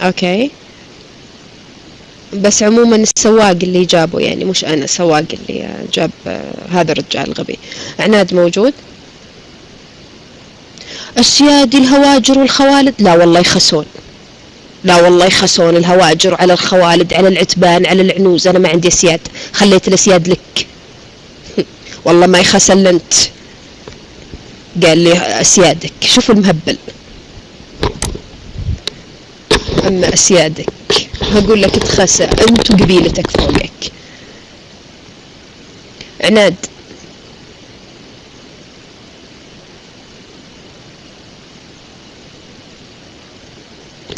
اوكي، بس عموما السواق اللي جابه، يعني مش انا، سواق اللي جاب هذا الرجال الغبي. عناد موجود. السيادي الهواجر والخوالد، لا والله يخسون، لا والله يخسون الهواجر على الخوالد على العتبان على العنوز. انا ما عندي اسياد، خليت الاسياد لك. والله ما يخس الا انت. قال لي اسيادك، شوف المهبل. اما اسيادك هقول لك تخسى انت وقبيلتك فوقك. عناد،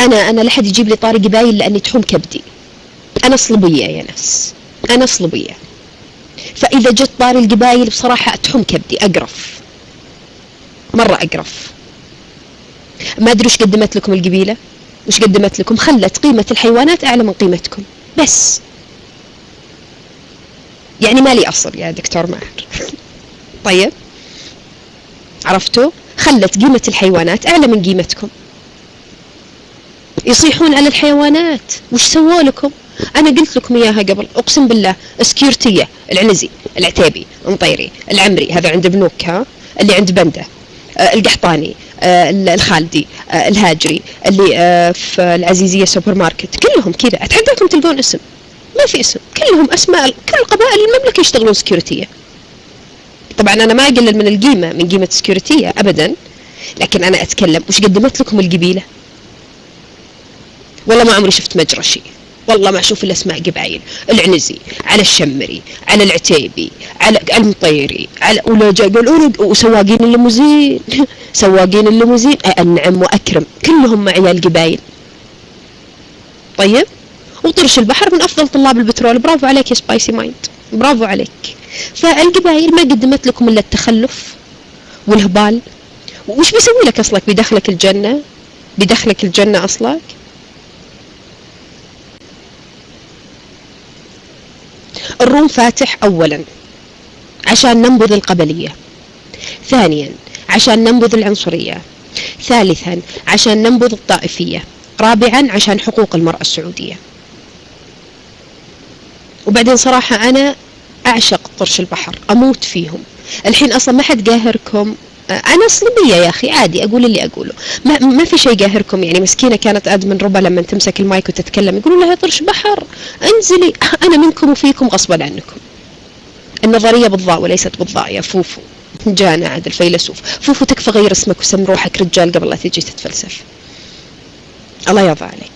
انا لا حد يجيب لي طاري قبايل لاني تحوم كبدي. انا صلبيه يا ناس، انا صلبيه، فاذا جت طاري القبايل بصراحه تحوم كبدي، اقرف مره اقرف. ما ادري وش قدمت لكم القبيله، وش قدمت لكم؟ خلت قيمه الحيوانات اعلى من قيمتكم بس. يعني مالي اصل يا دكتور ماهر. طيب عرفتوا؟ خلت قيمه الحيوانات اعلى من قيمتكم. يصيحون على الحيوانات، وش سووا لكم؟ انا قلت لكم اياها قبل، اقسم بالله. سكيورتيه، العنزي، العتيبي، المطيري، العمري، هذا عند بنوك، ها، اللي عند بنده، القحطاني، الخالدي، الهاجري، اللي في العزيزيه سوبر ماركت، كلهم كذا. اتحداكم تلقون اسم، ما في اسم، كلهم اسماء كل قبائل المملكه يشتغلون سكيورتيه. طبعا انا ما اقلل من القيمه، من قيمه سكيورتيه ابدا، لكن انا اتكلم وش قدمت لكم القبيله. والله ما عمري شفت مجرى شيء، والله ما اشوف الا اسماء قبائل. العنزي على الشمري على العتيبي على المطيري على ولا قالوا وسواقين الليموزين. سواقين الليموزين انعم واكرم، كلهم مع عيال قبائل. طيب، وطرش البحر من افضل طلاب البترول. برافو عليك يا سبايسي مايند، برافو عليك. فالقبائل ما قدمت لكم الا التخلف والهبال. وش بيسوي لك اصلك؟ بيدخلك الجنه، بيدخلك الجنه اصلك. الروم فاتح اولا عشان ننبذ القبليه، ثانيا عشان ننبذ العنصريه، ثالثا عشان ننبذ الطائفيه، رابعا عشان حقوق المرأة السعودية. وبعدين صراحة أنا أعشق طرش البحر، أموت فيهم. الحين أصلا ما حد قاهركم. أنا صلبية يا أخي، عادي أقول اللي أقوله، ما في شيء قاهركم. يعني مسكينة كانت أدمن ربا لما تمسك المايك وتتكلم يقولوا لها طرش بحر انزلي. أنا منكم وفيكم غصبا عنكم. النظرية بالضاء وليست بالضاء يا فوفو. جانا عاد الفيلسوف. فوفو تكفى غير اسمك وسم روحك رجال قبل لا تجي تتفلسف. الله يرضى عليك.